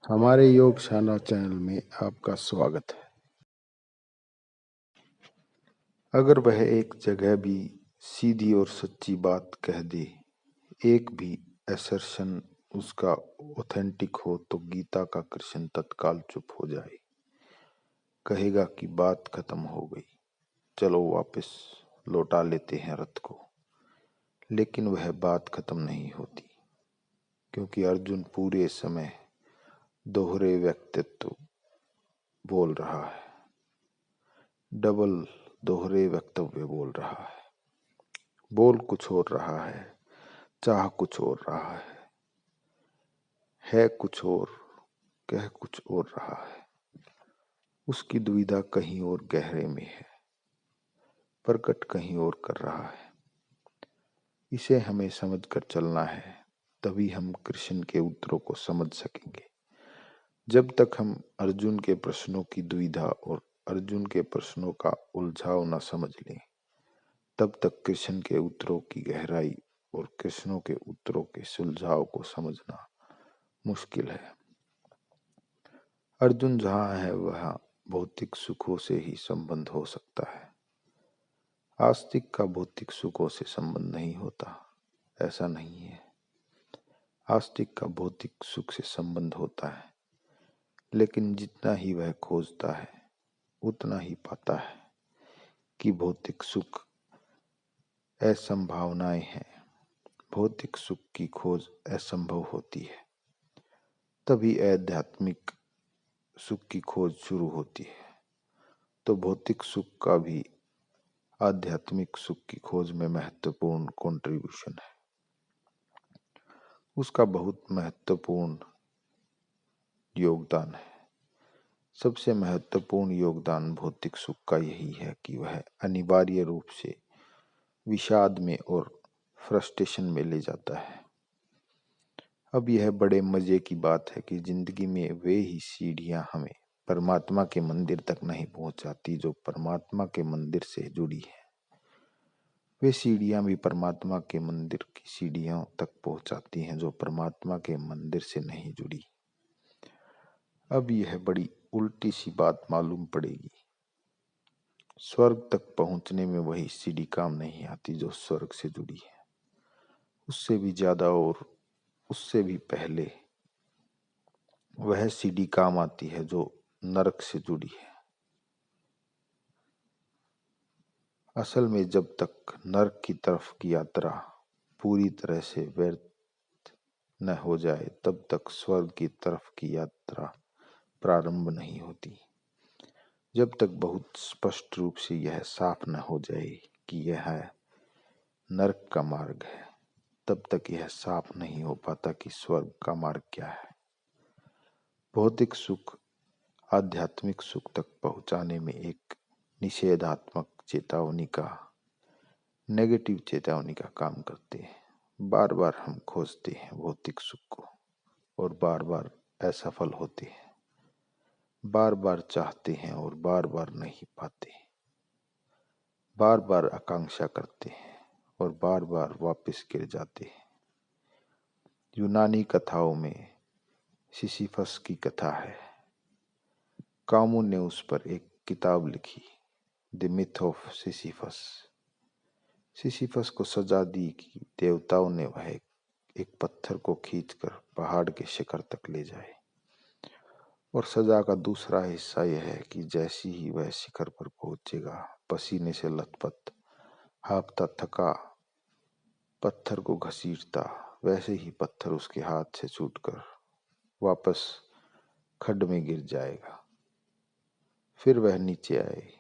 हमारे योगशाला चैनल में आपका स्वागत है। अगर वह एक जगह भी सीधी और सच्ची बात कह दे, एक भी असर्शन उसका ऑथेंटिक हो, तो गीता का कृष्ण तत्काल चुप हो जाए, कहेगा कि बात खत्म हो गई, चलो वापस लौटा लेते हैं रथ को। लेकिन वह बात खत्म नहीं होती, क्योंकि अर्जुन पूरे समय दोहरे व्यक्तित्व बोल रहा है, डबल दोहरे वक्तव्य बोल रहा है। बोल कुछ और रहा है, चाह कुछ और रहा है कुछ और, कह कुछ और रहा है। उसकी दुविधा कहीं और गहरे में है, प्रकट कहीं और कर रहा है। इसे हमें समझकर चलना है, तभी हम कृष्ण के उत्तरों को समझ सकेंगे। जब तक हम अर्जुन के प्रश्नों की दुविधा और अर्जुन के प्रश्नों का उलझाव न समझ लें, तब तक कृष्ण के उत्तरों की गहराई और कृष्णों के उत्तरों के सुलझाव को समझना मुश्किल है। अर्जुन जहाँ है वहाँ भौतिक सुखों से ही संबंध हो सकता है। आस्तिक का भौतिक सुखों से संबंध नहीं होता, ऐसा नहीं है। आस्तिक का भौतिक सुख से संबंध होता है, लेकिन जितना ही वह खोजता है उतना ही पाता है कि भौतिक सुख असंभावनाएं हैं। भौतिक सुख की खोज असंभव होती है, तभी आध्यात्मिक सुख की खोज शुरू होती है। तो भौतिक सुख का भी आध्यात्मिक सुख की खोज में महत्वपूर्ण कंट्रीब्यूशन है। उसका बहुत महत्वपूर्ण योगदान है। सबसे महत्वपूर्ण योगदान भौतिक सुख का यही है कि वह अनिवार्य रूप से विषाद में और फ्रस्ट्रेशन में ले जाता है। अब यह बड़े मजे की बात है कि जिंदगी में वे ही सीढ़ियां हमें परमात्मा के मंदिर तक नहीं पहुंचाती जो परमात्मा के मंदिर से जुड़ी है। वे सीढ़ियां भी परमात्मा के मंदिर की सीढ़ियों तक पहुंचाती हैं जो परमात्मा के मंदिर से नहीं जुड़ी। अब यह बड़ी उल्टी सी बात मालूम पड़ेगी। स्वर्ग तक पहुंचने में वही सीढ़ी काम नहीं आती जो स्वर्ग से जुड़ी है, उससे भी ज्यादा और उससे भी पहले वह सीढ़ी काम आती है जो नरक से जुड़ी है। असल में जब तक नरक की तरफ की यात्रा पूरी तरह से व्यर्थ न हो जाए, तब तक स्वर्ग की तरफ की यात्रा प्रारंभ नहीं होती। जब तक बहुत स्पष्ट रूप से यह साफ न हो जाए कि यह नरक का मार्ग है, तब तक यह साफ नहीं हो पाता कि स्वर्ग का मार्ग क्या है। भौतिक सुख आध्यात्मिक सुख तक पहुंचाने में एक निषेधात्मक चेतावनी का, नेगेटिव चेतावनी का काम करते हैं। बार बार हम खोजते हैं भौतिक सुख को और बार बार असफल होते हैं। बार बार चाहते हैं और बार बार नहीं पाते। बार बार आकांक्षा करते हैं और बार बार वापस गिर जाते हैं। यूनानी कथाओं में सिसिफस की कथा है। कामू ने उस पर एक किताब लिखी, the myth of Sisyphus. Sisyphus को सजा दी कि देवताओं ने वह एक पत्थर को खींचकर पहाड़ के शिखर तक ले जाए। और सजा का दूसरा हिस्सा यह है कि जैसे ही वह शिखर पर पहुंचेगा, पसीने से लथपथ, हांफता थका, पत्थर को घसीटता, वैसे ही पत्थर उसके हाथ से छूटकर वापस खड्ड में गिर जाएगा। फिर वह नीचे आए,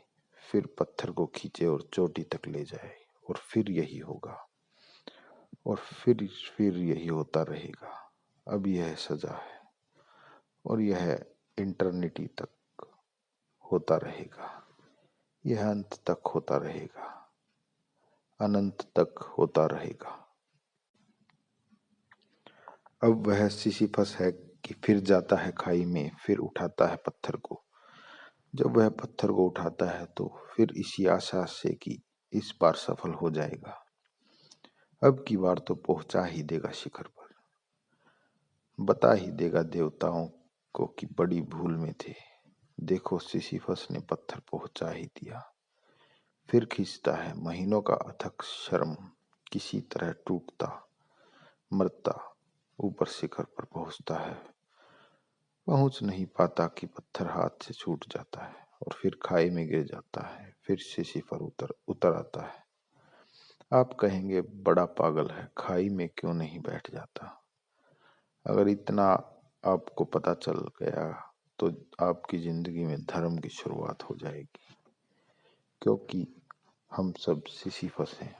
फिर पत्थर को खींचे और चोटी तक ले जाए, और फिर यही होगा, और फिर यही होता रहेगा। अब यह सजा है और यह इंटरनिटी तक होता रहेगा। यह अंत तक होता रहेगा, अनंत तक होता रहेगा। अब वह सिसिफस है कि फिर जाता है खाई में, फिर उठाता है पत्थर को। जब वह पत्थर को उठाता है तो फिर इसी आशा से कि इस बार सफल हो जाएगा, अब की बार तो पहुंचा ही देगा शिखर पर, बता ही देगा देवताओं को कि बड़ी भूल में थे। देखो सिसिफस ने पत्थर पहुंचा ही दिया। फिर खींचता है महीनों का अथक श्रम, किसी तरह टूटता मरता ऊपर शिखर पर पहुंचता है। पहुंच नहीं पाता कि पत्थर हाथ से छूट जाता है और फिर खाई में गिर जाता है। फिर सिसिफर उतर उतर आता है। आप कहेंगे बड़ा पागल है, खाई में क्यों नहीं बैठ जाता। अगर इतना आपको पता चल गया तो आपकी जिंदगी में धर्म की शुरुआत हो जाएगी, क्योंकि हम सब सिसिफस हैं।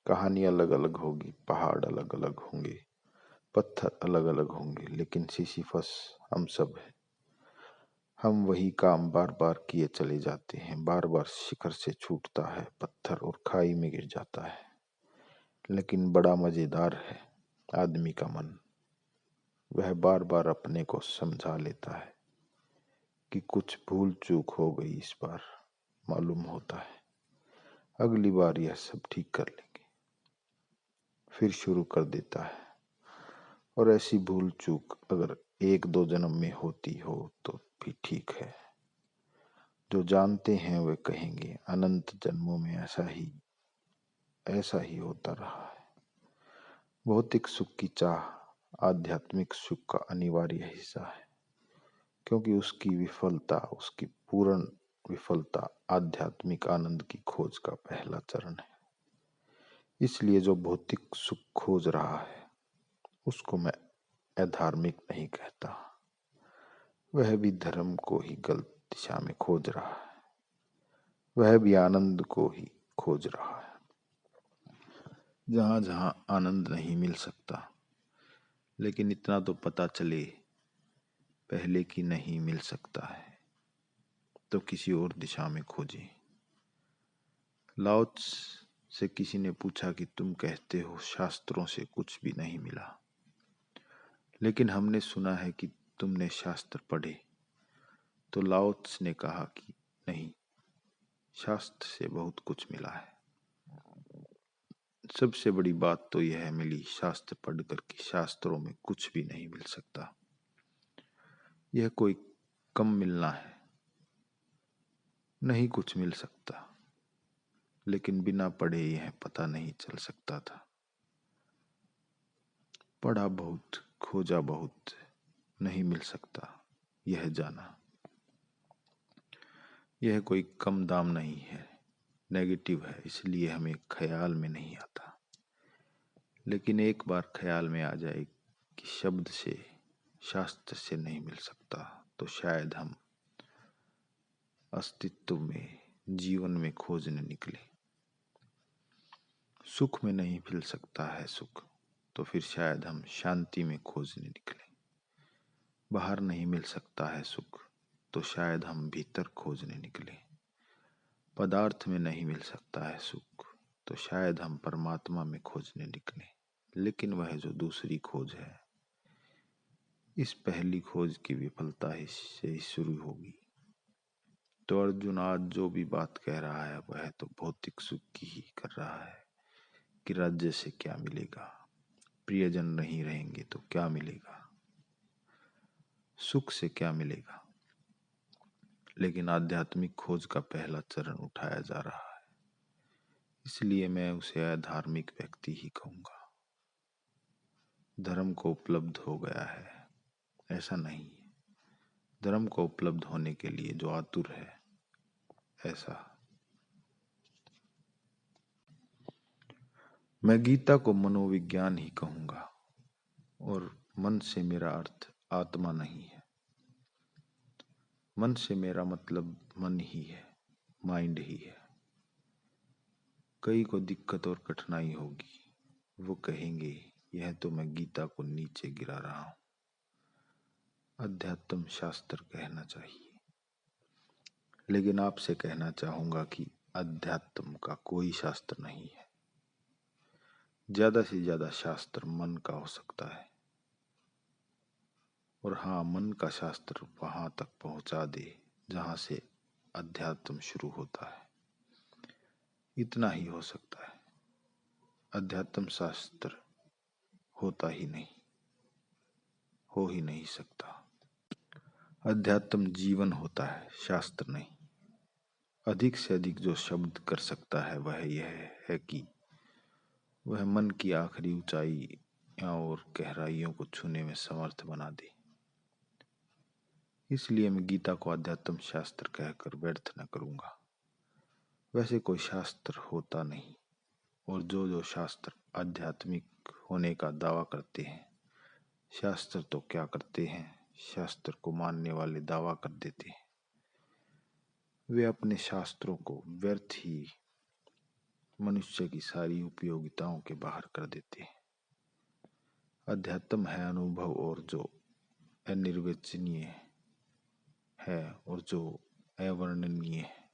कहानी अलग अलग होगी, पहाड़ अलग अलग होंगे, पत्थर अलग अलग होंगे, लेकिन सिसिफस हम सब हैं। हम वही काम बार बार किए चले जाते हैं। बार बार शिखर से छूटता है पत्थर और खाई में गिर जाता है। लेकिन बड़ा मजेदार है आदमी का मन। वह बार बार अपने को समझा लेता है कि कुछ भूल चूक हो गई इस बार। मालूम होता है अगली बार यह सब ठीक कर लेंगे। फिर शुरू कर देता है। और ऐसी भूल चूक अगर एक दो जन्म में होती हो तो भी ठीक है। जो जानते हैं वे कहेंगे अनंत जन्मों में ऐसा ही होता रहा है। भौतिक सुख की चाह आध्यात्मिक सुख का अनिवार्य हिस्सा है, क्योंकि उसकी पूर्ण विफलता आध्यात्मिक आनंद की खोज का पहला चरण है। इसलिए जो भौतिक सुख खोज रहा है उसको मैं अधार्मिक नहीं कहता। वह भी धर्म को ही गलत दिशा में खोज रहा है। वह भी आनंद को ही खोज रहा है। जहां जहां आनंद नहीं मिल सकता, लेकिन इतना तो पता चले पहले कि नहीं मिल सकता है, तो किसी और दिशा में खोजे। लाओ से किसी ने पूछा कि तुम कहते हो शास्त्रों से कुछ भी नहीं मिला, लेकिन हमने सुना है कि तुमने शास्त्र पढ़े। तो लाओ ने कहा कि नहीं, शास्त्र से बहुत कुछ मिला है। सबसे बड़ी बात तो यह मिली शास्त्र पढ़कर कि शास्त्रों में कुछ भी नहीं मिल सकता। यह कोई कम मिलना है, नहीं कुछ मिल सकता। लेकिन बिना पढ़े यह पता नहीं चल सकता था। पढ़ा बहुत, खोजा बहुत, नहीं मिल सकता, यह जाना। यह कोई कम दाम नहीं है, नेगेटिव है, इसलिए हमें ख्याल में नहीं आता। लेकिन एक बार ख्याल में आ जाए कि शब्द से, शास्त्र से नहीं मिल सकता, तो शायद हम अस्तित्व में, जीवन में खोजने निकले। सुख में नहीं मिल सकता है सुख, तो फिर शायद हम शांति में खोजने निकले। बाहर नहीं मिल सकता है सुख, तो शायद हम भीतर खोजने निकले। पदार्थ में नहीं मिल सकता है सुख, तो शायद हम परमात्मा में खोजने निकले। लेकिन वह जो दूसरी खोज है, इस पहली खोज की विफलता से ही शुरू होगी। तो अर्जुन आज जो भी बात कह रहा है वह तो भौतिक सुख की ही कर रहा है कि राज्य से क्या मिलेगा, प्रियजन नहीं रहेंगे तो क्या मिलेगा, सुख से क्या मिलेगा। लेकिन आध्यात्मिक खोज का पहला चरण उठाया जा रहा है, इसलिए मैं उसे अधार्मिक व्यक्ति ही कहूंगा। धर्म को उपलब्ध हो गया है, ऐसा नहीं है। धर्म को उपलब्ध होने के लिए जो आतुर है, ऐसा। मैं गीता को मनोविज्ञान ही कहूंगा, और मन से मेरा अर्थ आत्मा नहीं है। मन से मेरा मतलब मन ही है, माइंड ही है। कई को दिक्कत और कठिनाई होगी, वो कहेंगे यह तो मैं गीता को नीचे गिरा रहा हूं। अध्यात्म शास्त्र कहना चाहिए। लेकिन आपसे कहना चाहूंगा कि अध्यात्म का कोई शास्त्र नहीं है। ज्यादा से ज्यादा शास्त्र मन का हो सकता है। और हाँ, मन का शास्त्र वहां तक पहुंचा दे जहां से अध्यात्म शुरू होता है। इतना ही हो सकता है। अध्यात्म शास्त्र होता ही नहीं, हो ही नहीं सकता। अध्यात्म जीवन होता है, शास्त्र नहीं। अधिक से अधिक जो शब्द कर सकता है वह यह है कि वह मन की आखिरी ऊंचाई और गहराइयों को छूने में समर्थ बना दे। इसलिए मैं गीता को अध्यात्म शास्त्र कहकर व्यर्थ न करूंगा। वैसे कोई शास्त्र होता नहीं, और जो शास्त्र आध्यात्मिक होने का दावा करते हैं, शास्त्र तो क्या करते हैं, शास्त्र को मानने वाले दावा कर देते हैं। वे अपने शास्त्रों को व्यर्थ ही मनुष्य की सारी उपयोगिताओं के बाहर कर देते हैं। अध्यात्म है अनुभव, और जो अनिर्वचनीय है, और जो अवर्णनीय है,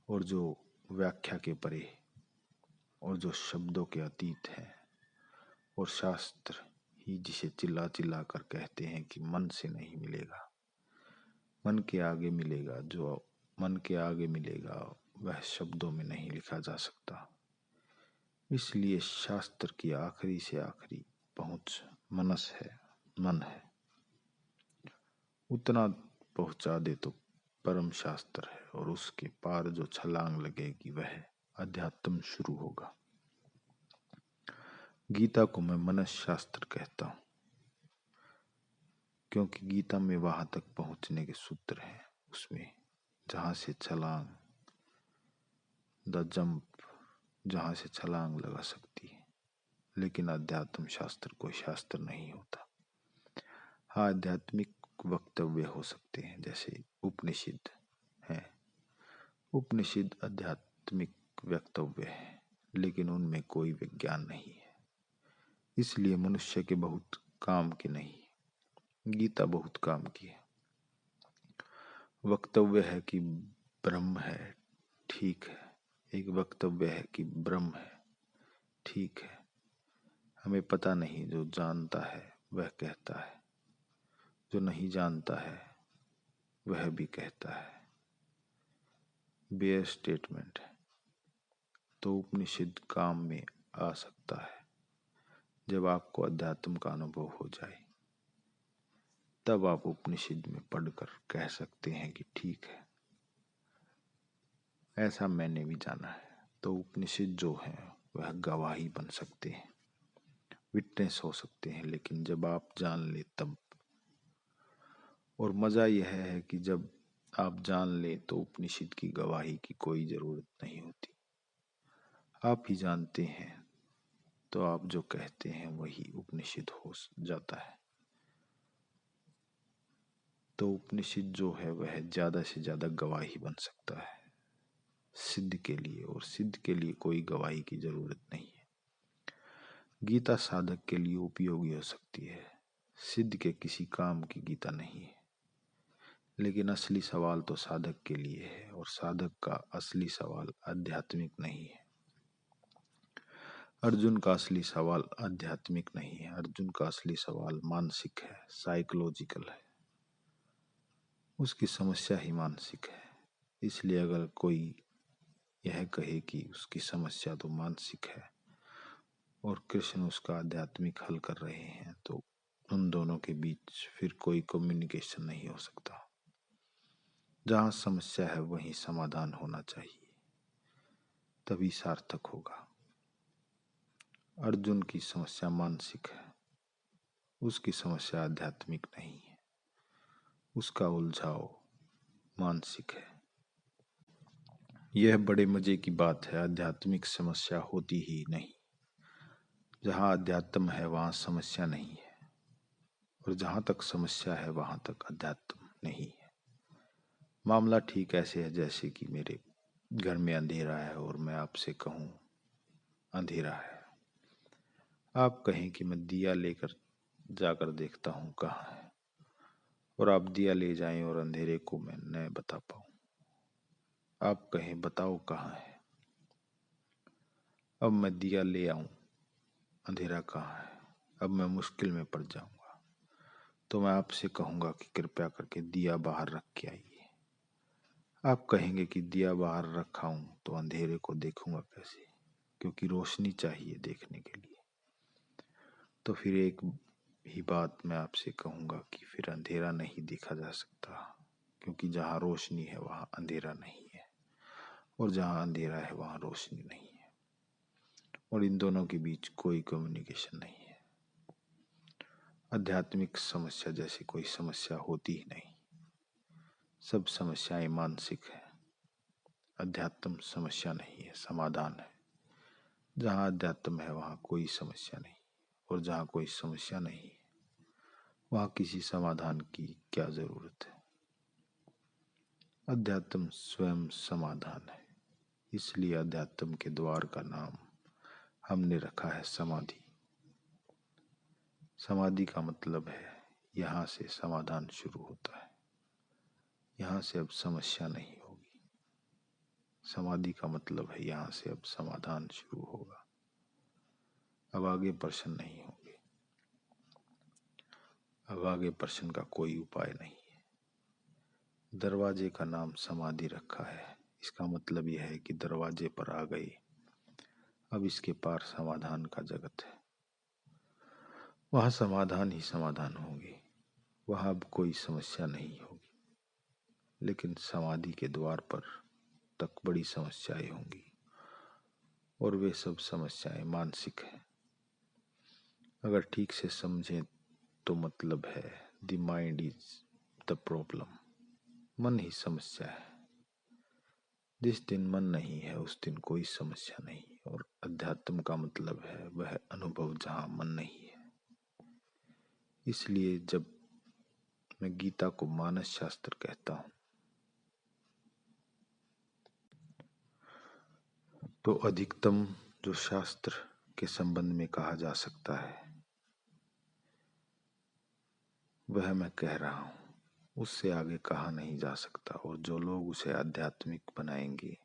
और जो व्याख्या के परे, और जो शब्दों के अतीत है। और शास्त्र ही जिसे चिल्ला चिल्ला कर कहते हैं कि मन से नहीं मिलेगा, मन के आगे मिलेगा। जो मन के आगे मिलेगा वह शब्दों में नहीं लिखा जा सकता। इसलिए शास्त्र की आखिरी से आखिरी पहुंच मनस है, मन है। उतना पहुंचा दे तो परम शास्त्र है, और उसके पार जो छलांग लगेगी वह अध्यात्म शुरू होगा। गीता को मैं मनस शास्त्र कहता हूं, क्योंकि गीता में वहां तक पहुंचने के सूत्र हैं। उसमें जहां से छलांग, द जंप, जहां से छलांग लगा सकती है। लेकिन अध्यात्म शास्त्र कोई शास्त्र नहीं होता। हाँ, आध्यात्मिक वक्तव्य हो सकते हैं, जैसे उपनिषद है। उपनिषद आध्यात्मिक वक्तव्य है, लेकिन उनमें कोई विज्ञान नहीं है। इसलिए मनुष्य के बहुत काम की नहीं। गीता बहुत काम की है। वक्तव्य है कि ब्रह्म है, ठीक है। एक वक्तव्य है कि ब्रह्म है, ठीक है। हमें पता नहीं, जो जानता है वह कहता है, जो नहीं जानता है वह भी कहता है। बेयर स्टेटमेंट है। तो उपनिषद काम में आ सकता है जब आपको अध्यात्म का अनुभव हो जाए। तब आप उपनिषद में पढ़कर कह सकते हैं कि ठीक है, ऐसा मैंने भी जाना है। तो उपनिषद जो है वह गवाही बन सकते हैं, विटनेस हो सकते हैं। लेकिन जब आप जान ले तब। और मजा यह है कि जब आप जान ले तो उपनिषद की गवाही की कोई जरूरत नहीं होती। आप ही जानते हैं, तो आप जो कहते हैं वही उपनिषद हो जाता है। तो उपनिषद जो है वह ज्यादा से ज्यादा गवाही बन सकता है सिद्ध के लिए, और सिद्ध के लिए कोई गवाही की जरूरत नहीं है। गीता साधक के लिए उपयोगी हो सकती है, सिद्ध के किसी काम की गीता नहीं है। लेकिन असली सवाल तो साधक के लिए है, और साधक का असली सवाल आध्यात्मिक नहीं है। अर्जुन का असली सवाल आध्यात्मिक नहीं है। अर्जुन का असली सवाल मानसिक है, साइकोलॉजिकल है। उसकी समस्या ही मानसिक है। इसलिए अगर कोई यह कहे कि उसकी समस्या तो मानसिक है और कृष्ण उसका आध्यात्मिक हल कर रहे हैं, तो उन दोनों के बीच फिर कोई कम्युनिकेशन नहीं हो सकता। जहां समस्या है वहीं समाधान होना चाहिए, तभी सार्थक होगा। अर्जुन की समस्या मानसिक है, उसकी समस्या आध्यात्मिक नहीं है। उसका उलझाव मानसिक है। यह बड़े मजे की बात है, आध्यात्मिक समस्या होती ही नहीं। जहां अध्यात्म है वहां समस्या नहीं है, और जहां तक समस्या है वहां तक अध्यात्म नहीं है। मामला ठीक ऐसे है जैसे कि मेरे घर में अंधेरा है और मैं आपसे कहूं अंधेरा है। आप कहें कि मैं दिया लेकर जाकर देखता हूं कहाँ है, और आप दिया ले जाएं और अंधेरे को मैं न बता पाऊं। आप कहें बताओ कहाँ है, अब मैं दिया ले आऊं, अंधेरा कहाँ है। अब मैं मुश्किल में पड़ जाऊंगा, तो मैं आपसे कहूंगा कि कृपया करके दिया बाहर रख के आइए। आप कहेंगे कि दिया बाहर रखा हूं तो अंधेरे को देखूंगा कैसे, क्योंकि रोशनी चाहिए देखने के लिए। तो फिर एक ही बात मैं आपसे कहूँगा कि फिर अंधेरा नहीं देखा जा सकता, क्योंकि जहाँ रोशनी है वहाँ अंधेरा नहीं है, और जहाँ अंधेरा है वहाँ रोशनी नहीं है, और इन दोनों के बीच कोई कम्युनिकेशन नहीं है। आध्यात्मिक समस्या जैसी कोई समस्या होती ही नहीं, सब समस्याएं मानसिक है। अध्यात्म समस्या नहीं है, समाधान है। जहाँ अध्यात्म है वहाँ कोई समस्या नहीं, और जहाँ कोई समस्या नहीं है वहाँ किसी समाधान की क्या जरूरत है। अध्यात्म स्वयं समाधान है, इसलिए अध्यात्म के द्वार का नाम हमने रखा है समाधि। समाधि का मतलब है यहाँ से समाधान शुरू होता है, यहाँ से अब समस्या नहीं होगी। समाधि का मतलब है यहाँ से अब समाधान शुरू होगा, अब आगे प्रश्न नहीं होंगे, अब आगे प्रश्न का कोई उपाय नहीं है। दरवाजे का नाम समाधि रखा है, इसका मतलब यह है कि दरवाजे पर आ गए, अब इसके पार समाधान का जगत है। वहाँ समाधान ही समाधान होंगे, वहाँ अब कोई समस्या नहीं होगी। लेकिन समाधि के द्वार पर तक बड़ी समस्याएं होंगी, और वे सब समस्याएं मानसिक हैं। अगर ठीक से समझें तो मतलब है the mind is the problem, मन ही समस्या है। जिस दिन मन नहीं है उस दिन कोई समस्या नहीं, और अध्यात्म का मतलब है वह अनुभव जहाँ मन नहीं है। इसलिए जब मैं गीता को मानस शास्त्र कहता हूँ तो अधिकतम जो शास्त्र के संबंध में कहा जा सकता है वह मैं कह रहा हूँ, उससे आगे कहा नहीं जा सकता। और जो लोग उसे आध्यात्मिक बनाएंगे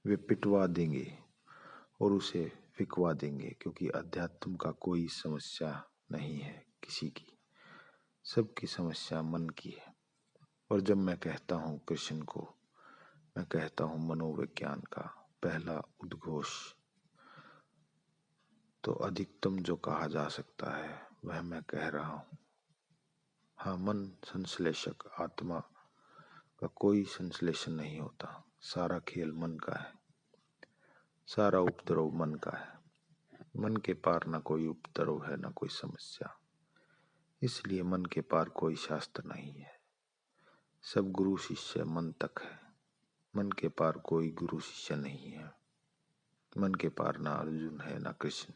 वे पिटवा देंगे और उसे फिकवा देंगे, क्योंकि अध्यात्म का कोई समस्या नहीं है किसी की, सबकी समस्या मन की है। और जब मैं कहता हूँ कृष्ण को, मैं कहता हूँ मनोविज्ञान का पहला उद्घोष, तो अधिकतम जो कहा जा सकता है वह मैं कह रहा हूँ। हाँ, मन संश्लेषक, आत्मा का कोई संश्लेषण नहीं होता, सारा खेल मन का है, सारा उपद्रव मन का है। मन के पार ना कोई उपद्रव है ना कोई समस्या, इसलिए मन के पार कोई शास्त्र नहीं है। सब गुरु शिष्य मन तक है, मन के पार कोई गुरु शिष्य नहीं है। मन के पार ना अर्जुन है ना कृष्ण,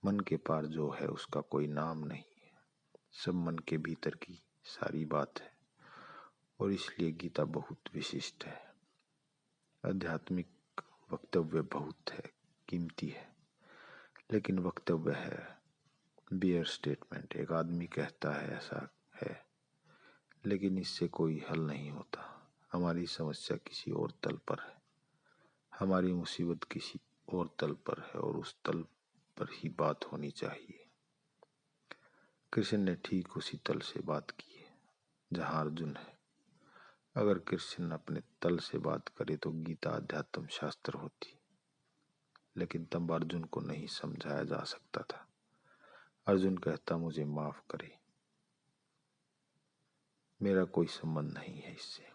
मन के पार जो है उसका कोई नाम नहीं है, सब मन के भीतर की सारी बात है। और इसलिए गीता बहुत विशिष्ट है। आध्यात्मिक वक्तव्य बहुत है, कीमती है, लेकिन वक्तव्य है बियर स्टेटमेंट, एक आदमी कहता है ऐसा है, लेकिन इससे कोई हल नहीं होता। हमारी समस्या किसी और तल पर है, हमारी मुसीबत किसी और तल पर है, और उस तल पर ही बात होनी चाहिए। कृष्ण ने ठीक उसी तल से बात की है जहाँ अर्जुन है। अगर कृष्ण अपने तल से बात करे तो गीता अध्यात्म शास्त्र होती, लेकिन तब अर्जुन को नहीं समझाया जा सकता था। अर्जुन कहता मुझे माफ करे, मेरा कोई संबंध नहीं है इससे।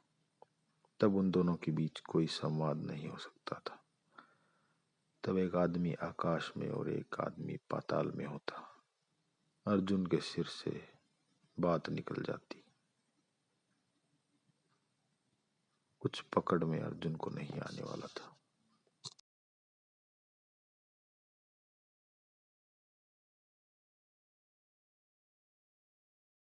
तब उन दोनों के बीच कोई संवाद नहीं हो सकता था। तब एक आदमी आकाश में और एक आदमी पाताल में होता, अर्जुन के सिर से बात निकल जाती, कुछ पकड़ में अर्जुन को नहीं आने वाला था।